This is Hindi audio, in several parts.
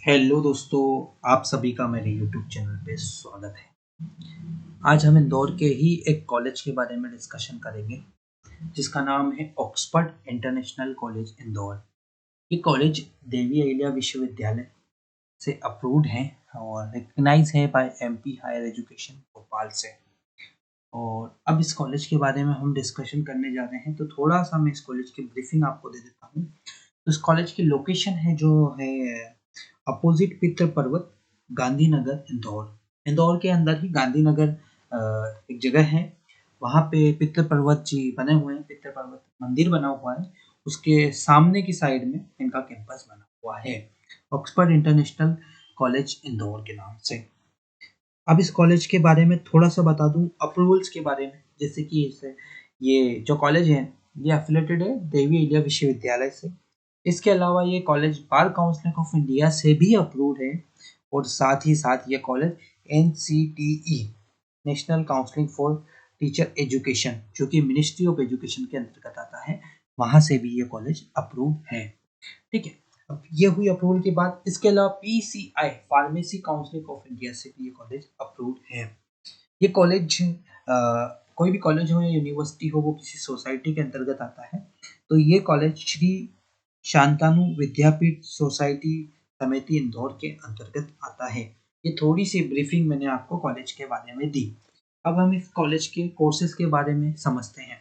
हेलो दोस्तों, आप सभी का मेरे यूट्यूब चैनल पे स्वागत है। आज हम इंदौर के ही एक कॉलेज के बारे में डिस्कशन करेंगे जिसका नाम है ऑक्सफोर्ड इंटरनेशनल कॉलेज इंदौर। ये कॉलेज देवी अहिल्या विश्वविद्यालय से अप्रूव्ड है और रिकग्नाइज है by MP higher education Bhopal से। और अब इस कॉलेज के बारे में हम डिस्कशन करने जा रहे हैं, तो थोड़ा सा मैं इस कॉलेज की ब्रीफिंग आपको दे देता हूँ। तो इस कॉलेज की लोकेशन है जो है अपोजिट पित्र पर्वत, गांधीनगर, इंदौर। इंदौर के अंदर ही गांधीनगर एक जगह है, वहाँ पे पित्र पर्वत जी बने हुए हैं। पित्र पर्वत मंदिर बना हुआ है, उसके सामने की साइड में इनका कैंपस बना हुआ है, ऑक्सफोर्ड इंटरनेशनल कॉलेज इंदौर के नाम से। अब इस कॉलेज के बारे में थोड़ा सा बता दूं, अप्रूवल्स के बारे में। जैसे कि इसे ये जो कॉलेज है ये एफिलेटेड है देवी अहिल्या विश्वविद्यालय से। इसके अलावा ये college bar Council of India से भी अप्रूव्ड है, और साथ ही साथ ये college NCTE national counselling for teacher education, जो कि मिनिस्ट्री ऑफ एजुकेशन के अंतर्गत आता है, वहां से भी ये कॉलेज अप्रूव है। ठीक है, अब ये हुई अप्रूवल के बाद इसके अलावा PCI pharmacy council of India से भी ये कॉलेज अप्रूव्ड है। ये कॉलेज कोई भी कॉलेज हो या यूनिवर्सिटी हो, वो किसी सोसाइटी के अंतर्गत आता है। तो ये कॉलेज श्री शांतानु विद्यापीठ सोसाइटी समिति इंदौर के अंतर्गत आता है। ये थोड़ी सी ब्रीफिंग मैंने आपको कॉलेज के बारे में दी। अब हम इस कॉलेज के कोर्सेज के बारे में समझते हैं।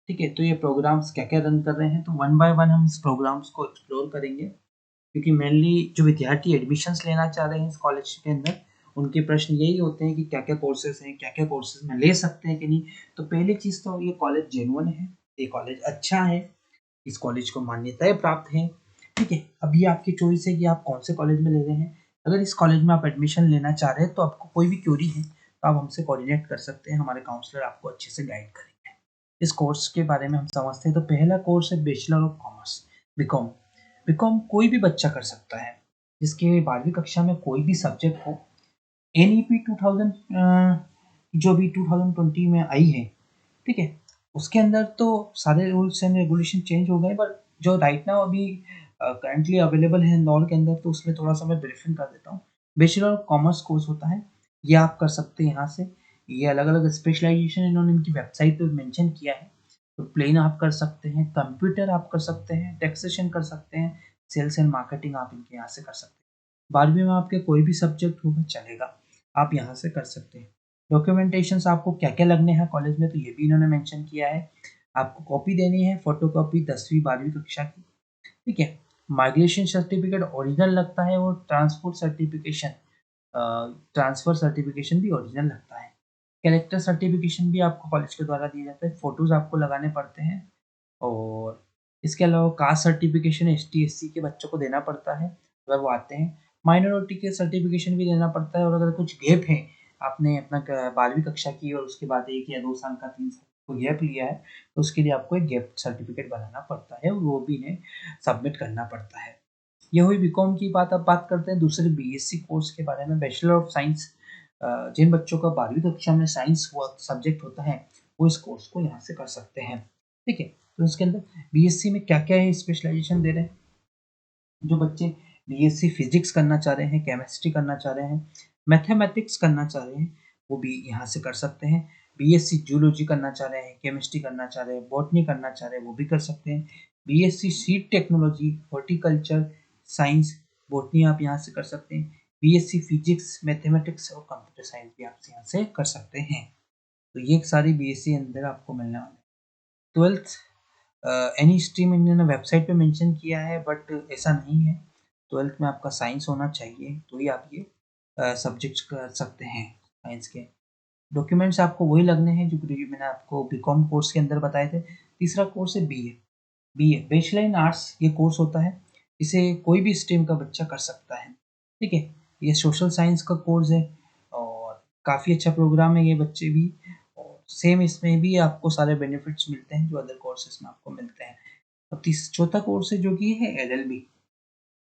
ठीक है, तो ये प्रोग्राम्स क्या क्या रन कर रहे हैं, तो वन बाय वन हम इस प्रोग्राम्स को एक्सप्लोर करेंगे, क्योंकि मेनली जो विद्यार्थी एडमिशन्स लेना चाह रहे हैं इस कॉलेज के अंदर, उनके प्रश्न यही होते हैं कि क्या क्या कोर्सेज हैं, क्या क्या कोर्सेज में ले सकते हैं कि नहीं। तो पहली चीज़ तो ये कॉलेज जेन्युइन है, ये कॉलेज अच्छा है, इस कॉलेज को मान्यताएं प्राप्त हैं। ठीक है, अब ये आपकी चॉइस है कि आप कौन से कॉलेज में ले रहे हैं। अगर इस कॉलेज में आप एडमिशन लेना चाह रहे हैं तो आपको कोई भी क्यूरी है तो आप हमसे कोऑर्डिनेट कर सकते हैं, हमारे काउंसलर आपको अच्छे से गाइड करेंगे। इस कोर्स के बारे में हम समझते हैं। तो पहला कोर्स है bachelor of commerce, BCom. BCom कोई भी बच्चा कर सकता है जिसके 12वीं कक्षा में कोई भी सब्जेक्ट हो। NEP 2000 जो भी 2020 में आई है, ठीक है, उसके अंदर तो सारे रूल्स एंड रेगुलेशन चेंज हो गए, पर जो राइट नाउ अभी करंटली अवेलेबल है इंदौर के अंदर, तो उसमें थोड़ा सा मैं ब्रीफिंग कर देता हूँ। बैचलर ऑफ कॉमर्स कोर्स होता है, ये आप कर सकते हैं यहाँ से। ये अलग अलग स्पेशलाइजेशन इन्होंने इनकी वेबसाइट पे मेंशन किया है। तो प्लेन आप कर सकते हैं, कंप्यूटर आप कर सकते हैं, टैक्सेशन कर सकते हैं, सेल्स एंड मार्केटिंग आप इनके यहाँ से कर सकते हैं। 12वीं में आपके कोई भी सब्जेक्ट होगा चलेगा, आप यहाँ से कर सकते हैं। डॉक्यूमेंटेशंस आपको क्या क्या लगने हैं कॉलेज में, तो ये भी इन्होंने मेंशन किया है। आपको कॉपी देनी है, फोटोकॉपी 10वीं 12वीं कक्षा की। ठीक है, माइग्रेशन सर्टिफिकेट ओरिजिनल लगता है, और ट्रांसफर सर्टिफिकेशन भी ओरिजिनल लगता है। कैरेक्टर सर्टिफिकेशन भी आपको कॉलेज के द्वारा दिया जाता है, फोटोज आपको लगाने पड़ते हैं। और इसके अलावा कास्ट सर्टिफिकेशन ST SC के बच्चों को देना पड़ता है अगर वो आते हैं। माइनॉरिटी के सर्टिफिकेशन भी देना पड़ता है, और अगर कुछ गैप है, आपने अपना 12वीं कक्षा की और उसके बाद 1 या 2 साल का 3 साल को गैप लिया है, तो उसके लिए आपको एक गैप सर्टिफिकेट बनाना पड़ता है, और वो भी इन्हें सबमिट करना पड़ता है। ये हुई बीकॉम की बात। अब बात करते हैं दूसरे BSc कोर्स के बारे में, बैचलर ऑफ साइंस। जिन बच्चों का 12वीं कक्षा में साइंस हुआ सब्जेक्ट होता है, वो इस कोर्स को यहाँ से कर सकते हैं। ठीक है, तो इसके अंदर BSc में क्या क्या है स्पेशलाइजेशन दे रहे हैं। जो बच्चे BSc फिजिक्स करना चाह रहे हैं, केमिस्ट्री करना चाह रहे हैं, मैथमेटिक्स करना चाह रहे हैं, वो भी यहाँ से कर सकते हैं। BSc जूलॉजी करना चाह रहे हैं, केमिस्ट्री करना चाह रहे हैं, बॉटनी करना चाह रहे हैं, वो भी कर सकते हैं। BSc seed technology, horticulture science, botany आप यहाँ से कर सकते हैं। BSc फिजिक्स, मैथमेटिक्स और कंप्यूटर साइंस भी आप यहाँ से कर सकते हैं। तो ये सारी BSc अंदर आपको मिलने वाले हैं। 12th एनी स्ट्रीम इन्होंने वेबसाइट पे मेंशन किया है, बट ऐसा नहीं है। 12th में आपका साइंस होना चाहिए, तो ही आप ये सब्जेक्ट्स कर सकते हैं साइंस के। डॉक्यूमेंट्स आपको वही लगने हैं जो मैंने आपको बीकॉम कोर्स के अंदर बताए थे। तीसरा कोर्स है BA बैचलर इन आर्ट्स। ये कोर्स होता है, इसे कोई भी स्ट्रीम का बच्चा कर सकता है। ठीक है, ये सोशल साइंस का कोर्स है, और काफ़ी अच्छा प्रोग्राम है ये बच्चे भी। और सेम इसमें भी आपको सारे बेनिफिट्स मिलते हैं जो अदर कोर्सेज में आपको मिलते हैं। अब चौथा कोर्स है जो कि है LLB।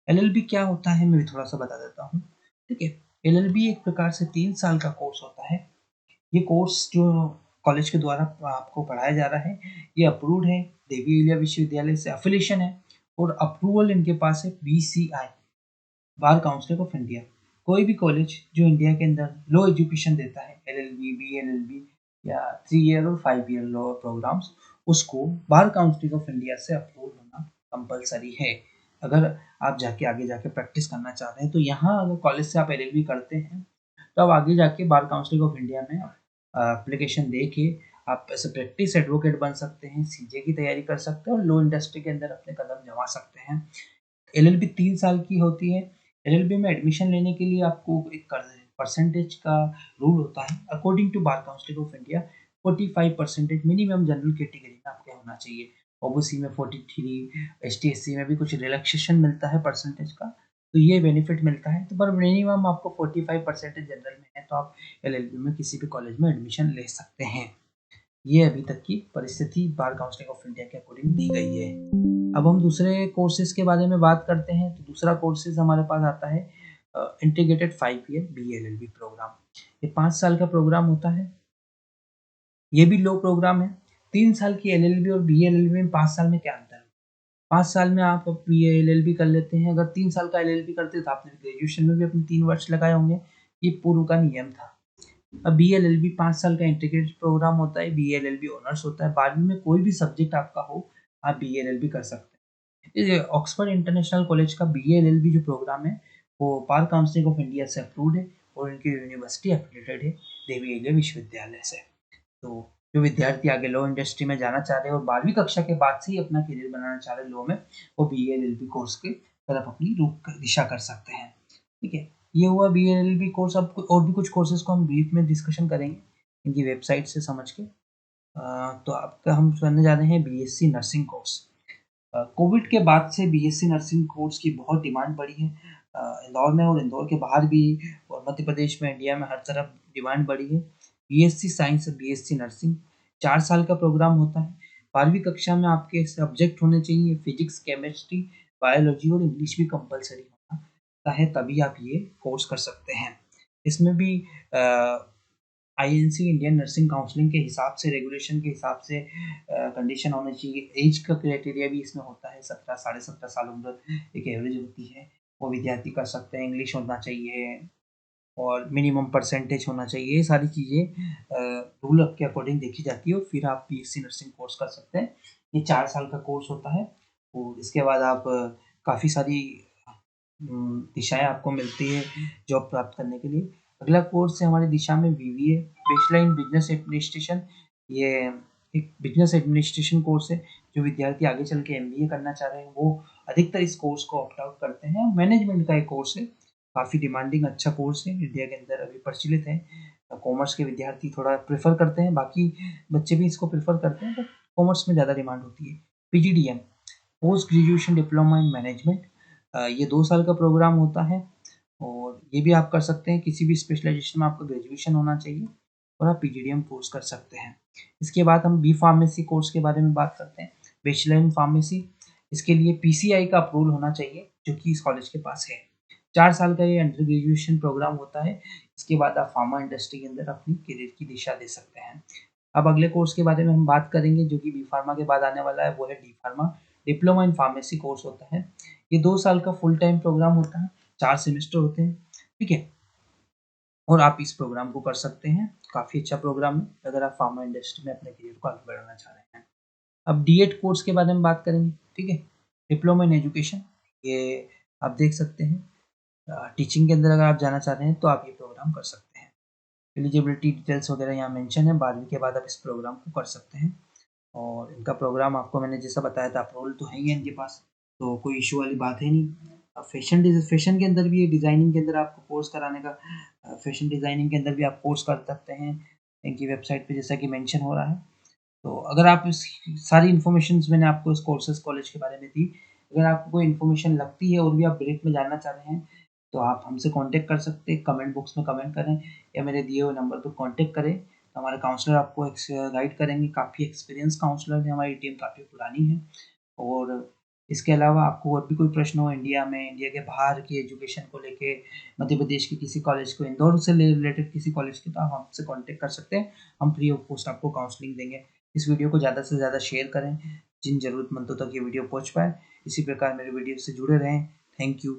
LLB क्या होता है मैं भी थोड़ा सा बता देता हूँ। ठीक है, LLB एक प्रकार से 3 साल का कोर्स होता है। ये कोर्स जो कॉलेज के द्वारा आपको पढ़ाया जा रहा है, ये अप्रूव्ड है, देवी अहिल्या विश्वविद्यालय से अफिलिएशन है, और अप्रूवल इनके पास है BCI bar Council of India कोई भी कॉलेज जो इंडिया के अंदर लॉ एजुकेशन देता है, LLB, BLLB या 3 ईयर और 5 ईयर लॉ प्रोग्राम्स, उसको बार काउंसिल ऑफ इंडिया से अप्रूव होना कंपलसरी है। अगर आप आगे जाके प्रैक्टिस करना चाह रहे हैं तो यहाँ अगर कॉलेज से आप LLB करते हैं तो आप आगे जाके बार काउंसिल ऑफ इंडिया में एप्लीकेशन दे के आप ऐसे प्रैक्टिस एडवोकेट बन सकते हैं, CJ की तैयारी कर सकते हैं और लॉ इंडस्ट्री के अंदर अपने कदम जमा सकते हैं। LLB 3 साल की होती है। LLB में एडमिशन लेने के लिए आपको एक परसेंटेज का रूल होता है। According to Bar Council of India 45% minimum general category में आपके होना चाहिए। OBC में 43, ST/SC में भी कुछ रिलैक्सेशन मिलता है परसेंटेज का, तो ये बेनिफिट मिलता है। तो पर मिनिमम आपको 45% जनरल में है तो आप LLB में किसी भी कॉलेज में एडमिशन ले सकते हैं। ये अभी तक की परिस्थिति बार काउंसिल ऑफ इंडिया के अकॉर्डिंग दी गई है। अब हम दूसरे कोर्सेज के बारे में बात करते हैं तो दूसरा कोर्सेज हमारे पास आता है इंटीग्रेटेड 5 ईयर BLLB प्रोग्राम। ये 5 साल का प्रोग्राम होता है। ये भी लो प्रोग्राम है। 3 साल की LLB और BLLB में 5 साल में क्या अंतर है? 5 साल में आप LLB कर लेते हैं। अगर 3 साल का LLB करते तो आपने ग्रेजुएशन में भी अपने 3 वर्ष लगाए होंगे। ये पूर्व का नियम था। अब BLLB 5 साल का इंटीग्रेटेड प्रोग्राम होता है। BLLB ऑनर्स होता है। 12वीं में कोई भी सब्जेक्ट आपका हो, आप BLLB कर सकते हैं। ये ऑक्सफोर्ड इंटरनेशनल कॉलेज का BLLB जो प्रोग्राम है वो बार काउंसिल ऑफ इंडिया से अप्रूव्ड है और इनकी यूनिवर्सिटी एफिलिएटेड है देवी अहिल्या विश्वविद्यालय से। तो जो विद्यार्थी आगे लॉ इंडस्ट्री में जाना चाह रहे हैं और 12वीं कक्षा के बाद से ही अपना करियर बनाना चाह रहे हैं लॉ में, वो BLLB कोर्स की तरफ अपनी दिशा कर सकते हैं। ठीक है, ये हुआ BLLB कोर्स। अब और भी कुछ कोर्सेज को हम ब्रीफ में डिस्कशन करेंगे इनकी वेबसाइट से समझ के। तो आपका हम करने जा रहे हैं BSc नर्सिंग कोर्स। कोविड के बाद से BSc नर्सिंग कोर्स की बहुत डिमांड बढ़ी है। इंदौर में और इंदौर के बाहर भी और मध्य प्रदेश में, इंडिया में हर तरफ डिमांड बढ़ी है। BSc साइंस और BSc नर्सिंग 4 साल का प्रोग्राम होता है। 12वीं कक्षा में आपके सब्जेक्ट होने चाहिए फिजिक्स, केमिस्ट्री, बायोलॉजी और इंग्लिश भी कंपलसरी होता है, तभी आप ये कोर्स कर सकते हैं। इसमें भी INC इंडियन नर्सिंग काउंसलिंग के हिसाब से, रेगुलेशन के हिसाब से कंडीशन होनी चाहिए। एज का क्राइटेरिया भी इसमें होता है। 17 साढ़े 17 साल उम्र एक एवरेज होती है, वो विद्यार्थी कर सकते हैं। इंग्लिश होना चाहिए और मिनिमम परसेंटेज होना चाहिए। ये सारी चीज़ें रूल के अकॉर्डिंग देखी जाती है और फिर आप BSc नर्सिंग कोर्स कर सकते हैं। ये 4 साल का कोर्स होता है और इसके बाद आप काफ़ी सारी दिशाएं आपको मिलती है जॉब प्राप्त करने के लिए। अगला कोर्स है हमारी दिशा में BBA, bachelor in business administration. ये एक बिजनेस एडमिनिस्ट्रेशन कोर्स है। जो विद्यार्थी आगे चल के MBA करना चाह रहे हैं वो अधिकतर इस कोर्स को ऑप्ट आउट करते हैं। मैनेजमेंट का एक कोर्स है, काफ़ी डिमांडिंग अच्छा कोर्स है, इंडिया के अंदर अभी प्रचलित है। कॉमर्स के विद्यार्थी थोड़ा प्रेफर करते हैं, बाकी बच्चे भी इसको प्रेफर करते हैं, बट कॉमर्स में ज़्यादा डिमांड होती है। PGDM, post graduation diploma in management. ये 2 साल का प्रोग्राम होता है और ये भी आप कर सकते हैं। किसी भी स्पेशलाइजेशन में आपको ग्रेजुएशन होना चाहिए और आप PGDM कोर्स कर सकते हैं। इसके बाद हम B फार्मेसी कोर्स के बारे में बात करते हैं, बैचलर इन फार्मेसी। इसके लिए PCI का अप्रूवल होना चाहिए जो कि इस कॉलेज के पास है। 4 साल का ये अंडर ग्रेजुएशन प्रोग्राम होता है। इसके बाद आप फार्मा इंडस्ट्री के अंदर अपनी करियर की दिशा दे सकते हैं। अब अगले कोर्स के बारे में हम बात करेंगे जो कि B फार्मा के बाद आने वाला है, वो है D pharma, diploma in pharmacy course होता है। ये 2 साल का फुल टाइम प्रोग्राम होता है, 4 सेमेस्टर होते हैं। ठीक है, और आप इस प्रोग्राम को कर सकते हैं। काफ़ी अच्छा प्रोग्राम है अगर आप फार्मा इंडस्ट्री में अपने करियर को आगे बढ़ाना चाह रहे हैं। अब D.Ed कोर्स के बारे में बात करेंगे। ठीक है, डिप्लोमा इन एजुकेशन, ये आप देख सकते हैं। टीचिंग के अंदर अगर आप जाना चाह रहे हैं तो आप ये प्रोग्राम कर सकते हैं। एलिजिबिलिटी डिटेल्स वगैरह यहाँ मेंशन है। 12वीं के बाद आप इस प्रोग्राम को कर सकते हैं और इनका प्रोग्राम आपको मैंने जैसा बताया था, अप्रूवल तो है ही है इनके पास, तो कोई इशू वाली बात है नहीं। अब फैशन के अंदर भी, डिज़ाइनिंग के अंदर आपको कोर्स कराने का, फैशन डिज़ाइनिंग के अंदर भी आप कोर्स कर सकते हैं इनकी वेबसाइट पे जैसा कि मेंशन हो रहा है। तो अगर आप इस सारी इन्फॉर्मेशन मैंने आपको इस कोर्सेज कॉलेज के बारे में दी, अगर आपको कोई इन्फॉर्मेशन लगती है और भी आप ब्रीफ में जानना चाह रहे हैं तो आप हमसे कांटेक्ट कर सकते हैं। कमेंट बॉक्स में कमेंट करें या मेरे दिए हुए नंबर पर कांटेक्ट करें, तो हमारे काउंसलर आपको गाइड करेंगे। काफ़ी एक्सपीरियंस काउंसलर है, हमारी टीम काफ़ी पुरानी है। और इसके अलावा आपको और भी कोई प्रश्न हो इंडिया में, इंडिया के बाहर की एजुकेशन को लेके, मध्य प्रदेश के किसी कॉलेज को, इंदौर से रिलेटेड किसी कॉलेज के, तो आप हमसे कांटेक्ट कर सकते हैं। हम फ्री ऑफ कॉस्ट आपको काउंसलिंग देंगे। इस वीडियो को ज़्यादा से ज़्यादा शेयर करें जिन ज़रूरतमंदों तक ये वीडियो पहुंच पाए। इसी प्रकार मेरे वीडियो से जुड़े रहें। Thank you.